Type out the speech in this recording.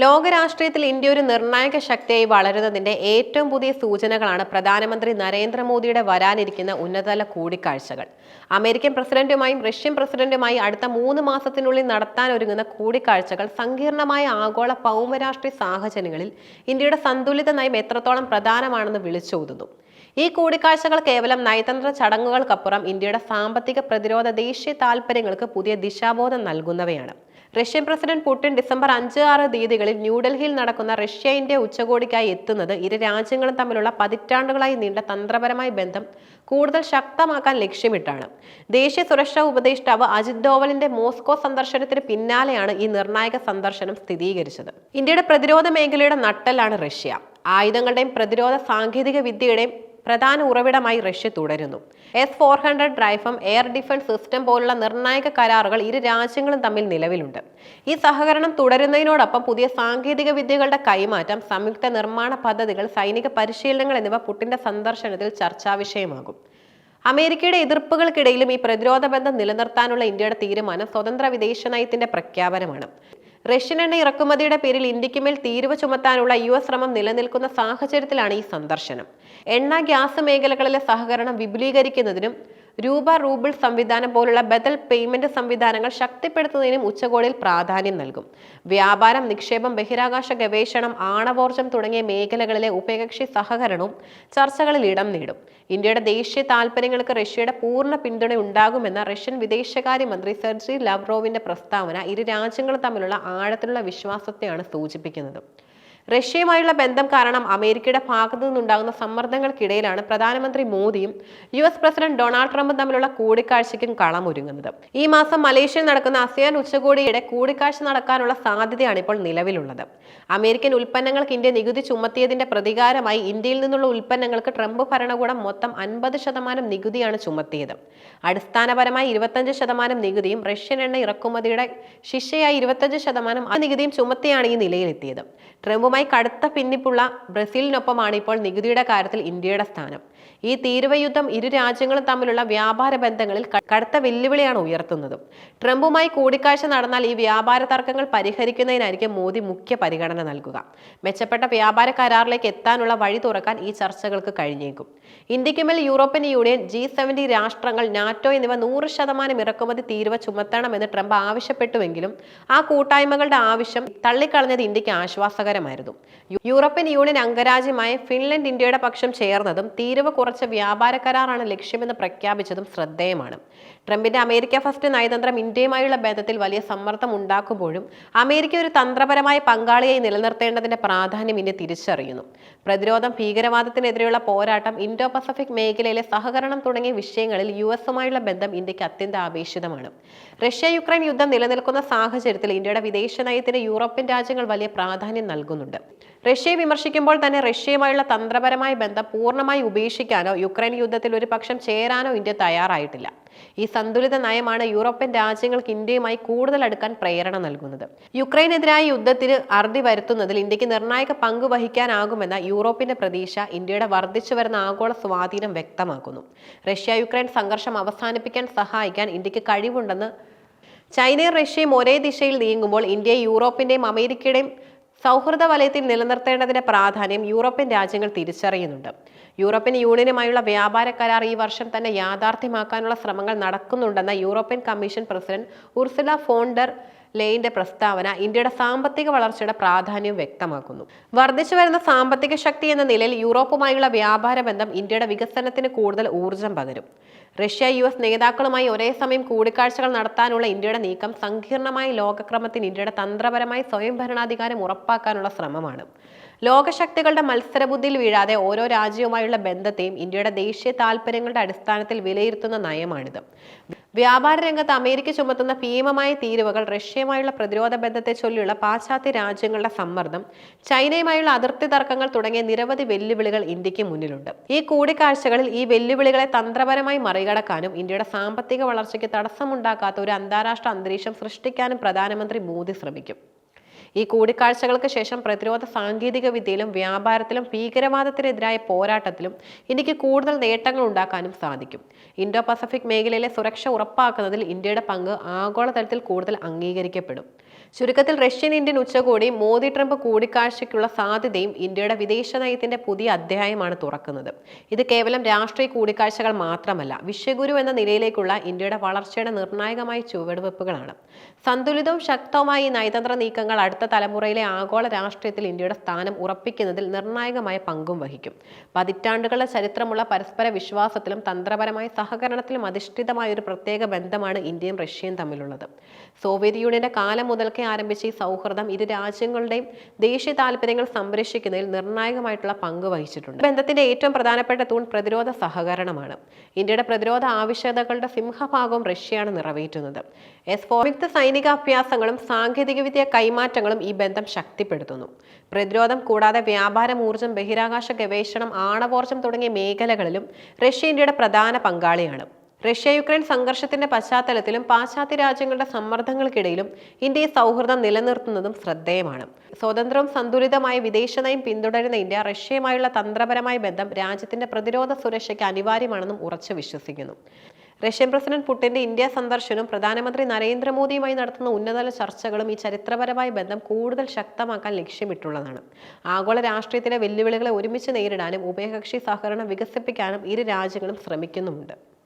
ലോകരാഷ്ട്രീയത്തിൽ India ഒരു നിർണായക ശക്തിയായി വളരുന്നതിന്റെ ഏറ്റവും പുതിയ സൂചനകളാണ് പ്രധാനമന്ത്രി നരേന്ദ്രമോദിയുടെ വരാനിരിക്കുന്ന ഉന്നതതല കൂടിക്കാഴ്ചകൾ. അമേരിക്കൻ പ്രസിഡന്റുമായും റഷ്യൻ പ്രസിഡന്റുമായി അടുത്ത 3 മാസത്തിനുള്ളിൽ നടത്താനൊരുങ്ങുന്ന കൂടിക്കാഴ്ചകൾ സങ്കീർണമായ ആഗോള ഭൗമരാഷ്ട്രീയ സാഹചര്യങ്ങളിൽ ഇന്ത്യയുടെ സന്തുലിത നയം എത്രത്തോളം പ്രധാനമാണെന്ന് വിളിച്ചോതുന്നു. ഈ കൂടിക്കാഴ്ചകൾ കേവലം നയതന്ത്ര ചടങ്ങുകൾക്കപ്പുറം ഇന്ത്യയുടെ സാമ്പത്തിക, പ്രതിരോധ, ദേശീയ താൽപര്യങ്ങൾക്ക് പുതിയ ദിശാബോധം നൽകുന്നവയാണ്. റഷ്യൻ പ്രസിഡന്റ് പുടിൻ ഡിസംബർ 5-6 തീയതികളിൽ ന്യൂഡൽഹിയിൽ നടക്കുന്ന റഷ്യ-ഇന്ത്യ ഉച്ചകോടിക്കായി എത്തുന്നത് ഇരു രാജ്യങ്ങളും തമ്മിലുള്ള പതിറ്റാണ്ടുകളായി നീണ്ട തന്ത്രപരമായ ബന്ധം കൂടുതൽ ശക്തമാക്കാൻ ലക്ഷ്യമിട്ടാണ്. ദേശീയ സുരക്ഷാ ഉപദേഷ്ടാവ് അജിത് ഡോവലിന്റെ മോസ്കോ സന്ദർശനത്തിന് പിന്നാലെയാണ് ഈ നിർണായക സന്ദർശനം സ്ഥിരീകരിച്ചത്. ഇന്ത്യയുടെ പ്രതിരോധ മേഖലയുടെ നട്ടെല്ലാണ് റഷ്യ. ആയുധങ്ങളുടെയും പ്രതിരോധ സാങ്കേതിക വിദ്യയുടെയും പ്രധാന ഉറവിടമായി റഷ്യ തുടരുന്നു. S-400 റൈഫം, എയർ ഡിഫൻസ് സിസ്റ്റം പോലുള്ള നിർണായക കരാറുകൾ ഇരു രാജ്യങ്ങളും തമ്മിൽ നിലവിലുണ്ട്. ഈ സഹകരണം തുടരുന്നതിനോടൊപ്പം പുതിയ സാങ്കേതിക വിദ്യകളുടെ കൈമാറ്റം, സംയുക്ത നിർമ്മാണ പദ്ധതികൾ, സൈനിക പരിശീലനങ്ങൾ എന്നിവ പുടിന്റെ സന്ദർശനത്തിൽ ചർച്ചാ വിഷയമാകും. അമേരിക്കയുടെ എതിർപ്പുകൾക്കിടയിലും ഈ പ്രതിരോധ ബന്ധം നിലനിർത്താനുള്ള ഇന്ത്യയുടെ തീരുമാനം സ്വതന്ത്ര വിദേശ നയത്തിന്റെ പ്രഖ്യാപനമാണ്. റഷ്യൻ എണ്ണ ഇറക്കുമതിയുടെ പേരിൽ ഇന്ത്യക്ക് മേൽ തീരുവ ചുമത്താനുള്ള US ശ്രമം നിലനിൽക്കുന്ന സാഹചര്യത്തിലാണ് ഈ സന്ദർശനം. എണ്ണ, ഗ്യാസ് മേഖലകളിലെ സഹകരണം വിപുലീകരിക്കുന്നതിനും രൂപ-റൂബിൾ സംവിധാനം പോലുള്ള ബദൽ പേയ്മെന്റ് സംവിധാനങ്ങൾ ശക്തിപ്പെടുത്തുന്നതിനും ഉച്ചകോടിയിൽ പ്രാധാന്യം നൽകും. വ്യാപാരം, നിക്ഷേപം, ബഹിരാകാശ ഗവേഷണം, ആണവോർജ്ജം തുടങ്ങിയ മേഖലകളിലെ ഉഭയകക്ഷി സഹകരണവും ചർച്ചകളിൽ ഇടം നേടും. ഇന്ത്യയുടെ ദേശീയ താൽപര്യങ്ങൾക്ക് റഷ്യയുടെ പൂർണ്ണ പിന്തുണ ഉണ്ടാകുമെന്ന റഷ്യൻ വിദേശകാര്യമന്ത്രി സെർജി ലവ്റോവിന്റെ പ്രസ്താവന ഇരു രാജ്യങ്ങളും തമ്മിലുള്ള ആഴത്തിലുള്ള വിശ്വാസത്തെയാണ് സൂചിപ്പിക്കുന്നത്. റഷ്യയുമായുള്ള ബന്ധം കാരണം അമേരിക്കയുടെ ഭാഗത്തു നിന്നുണ്ടാകുന്ന സമ്മർദ്ദങ്ങൾക്കിടയിലാണ് പ്രധാനമന്ത്രി മോദിയും US പ്രസിഡന്റ് ഡൊണാൾഡ് ട്രംപും തമ്മിലുള്ള കൂടിക്കാഴ്ചയ്ക്കും കളമൊരുങ്ങുന്നത്. ഈ മാസം മലേഷ്യയിൽ നടക്കുന്ന ASEAN ഉച്ചകോടിയുടെ കൂടിക്കാഴ്ച നടക്കാനുള്ള സാധ്യതയാണ് ഇപ്പോൾ നിലവിലുള്ളത്. അമേരിക്കൻ ഉൽപ്പന്നങ്ങൾക്ക് ഇന്ത്യ നികുതി ചുമത്തിയതിന്റെ പ്രതികാരമായി ഇന്ത്യയിൽ നിന്നുള്ള ഉൽപ്പന്നങ്ങൾക്ക് ട്രംപ് ഭരണകൂടം മൊത്തം 50% നികുതിയാണ് ചുമത്തിയത്. അടിസ്ഥാനപരമായി 25% നികുതിയും റഷ്യൻ എണ്ണ ഇറക്കുമതിയുടെ ശിക്ഷയായി 25% നികുതിയും ചുമത്തിയാണ് ഈ നിലയിലെത്തിയത്. ട്രംപുമായി കടുത്ത ഭിന്നിപ്പുള്ള ബ്രസീലിനൊപ്പമാണ് ഇപ്പോൾ നികുതിയുടെ കാര്യത്തിൽ ഇന്ത്യയുടെ സ്ഥാനം. ഈ തീരുവ യുദ്ധം ഇരു രാജ്യങ്ങളും തമ്മിലുള്ള വ്യാപാര ബന്ധങ്ങളിൽ കടുത്ത വെല്ലുവിളിയാണ് ഉയർത്തുന്നത്. ട്രംപുമായി കൂടിക്കാഴ്ച നടന്നാൽ ഈ വ്യാപാര തർക്കങ്ങൾ പരിഹരിക്കുന്നതിനായിരിക്കും മോദി മുഖ്യ പരിഗണന നൽകുക. മെച്ചപ്പെട്ട വ്യാപാര കരാറിലേക്ക് എത്താനുള്ള വഴി തുറക്കാൻ ഈ ചർച്ചകൾക്ക് കഴിഞ്ഞേക്കും. ഇന്ത്യക്ക് മേൽ യൂറോപ്യൻ യൂണിയൻ, G70 രാഷ്ട്രങ്ങൾ, നാറ്റോ എന്നിവ 100% ഇറക്കുമതി തീരുവ ചുമത്തണമെന്ന് ട്രംപ് ആവശ്യപ്പെട്ടുവെങ്കിലും ആ കൂട്ടായ്മകളുടെ ആവശ്യം തള്ളിക്കളഞ്ഞത് ഇന്ത്യക്ക് ആശ്വാസകരമായിരുന്നു. യൂറോപ്യൻ യൂണിയൻ അംഗരാജ്യമായ ഫിൻലൻഡ് ഇന്ത്യയുടെ പക്ഷം ചേർന്നതും തീരുവ കുറച്ച വ്യാപാര കരാറാണ് ലക്ഷ്യമെന്ന് പ്രഖ്യാപിച്ചതും ശ്രദ്ധേയമാണ്. ട്രംപിന്റെ അമേരിക്ക ഫസ്റ്റ് നയതന്ത്രം ഇന്ത്യയുമായുള്ള ബന്ധത്തിൽ വലിയ സമ്മർദ്ദം ഉണ്ടാക്കുമ്പോഴും അമേരിക്ക ഒരു തന്ത്രപരമായ പങ്കാളിയായി നിലനിർത്തേണ്ടതിന്റെ പ്രാധാന്യം ഇന്ത്യ തിരിച്ചറിയുന്നു. പ്രതിരോധം, ഭീകരവാദത്തിനെതിരെയുള്ള പോരാട്ടം, ഇൻഡോ പസഫിക് മേഖലയിലെ സഹകരണം തുടങ്ങിയ വിഷയങ്ങളിൽ US-ഉമായുള്ള ബന്ധം ഇന്ത്യക്ക് അത്യന്താപേക്ഷിതമാണ്. റഷ്യ-യുക്രൈൻ യുദ്ധം നിലനിൽക്കുന്ന സാഹചര്യത്തിൽ ഇന്ത്യയുടെ വിദേശ നയത്തിന് യൂറോപ്യൻ രാജ്യങ്ങൾ വലിയ പ്രാധാന്യം നൽകുന്നുണ്ട്. റഷ്യയെ വിമർശിക്കുമ്പോൾ തന്നെ റഷ്യയുമായുള്ള തന്ത്രപരമായ ബന്ധം പൂർണ്ണമായി ഉപേക്ഷിക്കാനോ യുക്രൈൻ യുദ്ധത്തിൽ ഒരു പക്ഷം ചേരാനോ ഇന്ത്യ തയ്യാറായിട്ടില്ല. ഈ സന്തുലിത നയമാണ് യൂറോപ്യൻ രാജ്യങ്ങൾക്ക് ഇന്ത്യയുമായി കൂടുതൽ അടുക്കാൻ പ്രേരണ നൽകുന്നത്. യുക്രൈനെതിരായ യുദ്ധത്തിന് അറുതി വരുത്തുന്നതിൽ ഇന്ത്യക്ക് നിർണായക പങ്ക് വഹിക്കാനാകുമെന്ന യൂറോപ്പിന്റെ പ്രതീക്ഷ ഇന്ത്യയുടെ വർദ്ധിച്ചു വരുന്ന ആഗോള സ്വാധീനം വ്യക്തമാക്കുന്നു. റഷ്യ-യുക്രൈൻ സംഘർഷം അവസാനിപ്പിക്കാൻ സഹായിക്കാൻ ഇന്ത്യക്ക് കഴിവുണ്ടെന്ന് ചൈനയും റഷ്യയും ഒരേ ദിശയിൽ നീങ്ങുമ്പോൾ ഇന്ത്യ യൂറോപ്പിന്റെയും അമേരിക്കയുടെയും സൗഹൃദ വലയത്തിൽ നിലനിർത്തേണ്ടതിന്റെ പ്രാധാന്യം യൂറോപ്യൻ രാജ്യങ്ങൾ തിരിച്ചറിയുന്നുണ്ട്. യൂറോപ്യൻ യൂണിയനുമായുള്ള വ്യാപാര കരാർ ഈ വർഷം തന്നെ യാഥാർത്ഥ്യമാക്കാനുള്ള ശ്രമങ്ങൾ നടക്കുന്നുണ്ടെന്ന European Commission president Ursula von der ലെയിന്റെ പ്രസ്താവന ഇന്ത്യയുടെ സാമ്പത്തിക വളർച്ചയുടെ പ്രാധാന്യം വ്യക്തമാക്കുന്നു. വർദ്ധിച്ചു വരുന്ന സാമ്പത്തിക ശക്തി എന്ന നിലയിൽ യൂറോപ്പുമായുള്ള വ്യാപാര ബന്ധം ഇന്ത്യയുടെ വികസനത്തിന് കൂടുതൽ ഊർജം പകരും. റഷ്യ-US നേതാക്കളുമായി ഒരേ സമയം കൂടിക്കാഴ്ചകൾ നടത്താനുള്ള ഇന്ത്യയുടെ നീക്കം സങ്കീർണമായ ലോകക്രമത്തിന് ഇന്ത്യയുടെ തന്ത്രപരമായ സ്വയംഭരണാധികാരം ഉറപ്പാക്കാനുള്ള ശ്രമമാണ്. ലോകശക്തികളുടെ മത്സരബുദ്ധിയിൽ വീഴാതെ ഓരോ രാജ്യവുമായുള്ള ബന്ധത്തെയും ഇന്ത്യയുടെ ദേശീയ താൽപര്യങ്ങളുടെ അടിസ്ഥാനത്തിൽ വിലയിരുത്തുന്ന നയമാണിത്. വ്യാപാര രംഗത്ത് അമേരിക്ക ചുമത്തുന്ന ഭീമമായ തീരുവകൾ, റഷ്യയുമായുള്ള പ്രതിരോധ ബന്ധത്തെ ചൊല്ലിയുള്ള പാശ്ചാത്യ രാജ്യങ്ങളുടെ സമ്മർദ്ദം, ചൈനയുമായുള്ള അതിർത്തി തർക്കങ്ങൾ തുടങ്ങിയ നിരവധി വെല്ലുവിളികൾ ഇന്ത്യക്ക് മുന്നിലുണ്ട്. ഈ കൂടിക്കാഴ്ചകളിൽ ഈ വെല്ലുവിളികളെ തന്ത്രപരമായി മറികടക്കാനും ഇന്ത്യയുടെ സാമ്പത്തിക വളർച്ചയ്ക്ക് തടസ്സമുണ്ടാക്കാത്ത ഒരു അന്താരാഷ്ട്ര അന്തരീക്ഷം സൃഷ്ടിക്കാനും പ്രധാനമന്ത്രി മോദി ശ്രമിക്കും. ഈ കൂടിക്കാഴ്ചകൾക്ക് ശേഷം പ്രതിരോധ സാങ്കേതിക വിദ്യയിലും വ്യാപാരത്തിലും ഭീകരവാദത്തിനെതിരായ പോരാട്ടത്തിലും ഇന്ത്യക്ക് കൂടുതൽ നേട്ടങ്ങൾ ഉണ്ടാക്കാനും സാധിക്കും. ഇൻഡോ പസഫിക് മേഖലയിലെ സുരക്ഷ ഉറപ്പാക്കുന്നതിൽ ഇന്ത്യയുടെ പങ്ക് ആഗോളതലത്തിൽ കൂടുതൽ അംഗീകരിക്കപ്പെടും. ചുരുക്കത്തിൽ റഷ്യൻ ഇന്ത്യൻ ഉച്ചകോടി മോദി ട്രംപ് കൂടിക്കാഴ്ചയ്ക്കുള്ള സാധ്യതയും ഇന്ത്യയുടെ വിദേശ നയത്തിന്റെ പുതിയ അധ്യായമാണ് തുറക്കുന്നത്. ഇത് കേവലം രാഷ്ട്രീയ കൂടിക്കാഴ്ചകൾ മാത്രമല്ല, വിശ്വഗുരു എന്ന നിലയിലേക്കുള്ള ഇന്ത്യയുടെ വളർച്ചയുടെ നിർണായകമായ ചുവടുവെപ്പുകളാണ്. സന്തുലിതവും ശക്തവുമായ ഈ നയതന്ത്ര നീക്കങ്ങൾ അടുത്ത തലമുറയിലെ ആഗോള രാഷ്ട്രീയത്തിൽ ഇന്ത്യയുടെ സ്ഥാനം ഉറപ്പിക്കുന്നതിൽ നിർണായകമായ പങ്കും വഹിക്കും. പതിറ്റാണ്ടുകളുടെ ചരിത്രമുള്ള പരസ്പര വിശ്വാസത്തിലും തന്ത്രപരമായ സഹകരണത്തിലും അധിഷ്ഠിതമായ ഒരു പ്രത്യേക ബന്ധമാണ് ഇന്ത്യയും റഷ്യയും തമ്മിലുള്ളത്. സോവിയറ്റ് യൂണിയന്റെ കാലം മുതൽക്കേ ആരംഭിച്ച ഈ സൗഹൃദം ഇരു രാജ്യങ്ങളുടെയും ദേശീയ താല്പര്യങ്ങൾ സംരക്ഷിക്കുന്നതിൽ നിർണായകമായിട്ടുള്ള പങ്ക് വഹിച്ചിട്ടുണ്ട്. ബന്ധത്തിന്റെ ഏറ്റവും പ്രധാനപ്പെട്ട തൂൺ പ്രതിരോധ സഹകരണമാണ്. ഇന്ത്യയുടെ പ്രതിരോധ ആവശ്യകതകളുടെ സിംഹഭാഗവും റഷ്യയാണ് നിറവേറ്റുന്നത്. സംയുക്ത സൈനികാഭ്യാസങ്ങളും സാങ്കേതികവിദ്യ കൈമാറ്റങ്ങളും ഈ ബന്ധം ശക്തിപ്പെടുത്തുന്നു. പ്രതിരോധം കൂടാതെ വ്യാപാരം, ഊർജ്ജം, ബഹിരാകാശ ഗവേഷണം, ആണവോർജ്ജം തുടങ്ങിയ മേഖലകളിലും റഷ്യ ഇന്ത്യയുടെ പ്രധാന പങ്കാളിയാണ്. റഷ്യ യുക്രൈൻ സംഘർഷത്തിന്റെ പശ്ചാത്തലത്തിലും പാശ്ചാത്യ രാജ്യങ്ങളുടെ സമ്മർദ്ദങ്ങൾക്കിടയിലും ഇന്ത്യ ഈ സൗഹൃദം നിലനിർത്തുന്നതും ശ്രദ്ധേയമാണ്. സ്വതന്ത്രവും സന്തുലിതമായ വിദേശ നയം പിന്തുടരുന്ന ഇന്ത്യ റഷ്യയുമായുള്ള തന്ത്രപരമായ ബന്ധം രാജ്യത്തിന്റെ പ്രതിരോധ സുരക്ഷയ്ക്ക് അനിവാര്യമാണെന്നും ഉറച്ചു വിശ്വസിക്കുന്നു. റഷ്യൻ പ്രസിഡന്റ് പുടിന്റെ ഇന്ത്യ സന്ദർശനവും പ്രധാനമന്ത്രി നരേന്ദ്രമോദിയുമായി നടത്തുന്ന ഉന്നതതല ചർച്ചകളും ഈ ചരിത്രപരമായ ബന്ധം കൂടുതൽ ശക്തമാക്കാൻ ലക്ഷ്യമിട്ടുള്ളതാണ്. ആഗോള രാഷ്ട്രീയത്തിലെ വെല്ലുവിളികളെ ഒരുമിച്ച് നേരിടാനും ഉഭയകക്ഷി സഹകരണം വികസിപ്പിക്കാനും ഇരു രാജ്യങ്ങളും ശ്രമിക്കുന്നുമുണ്ട്.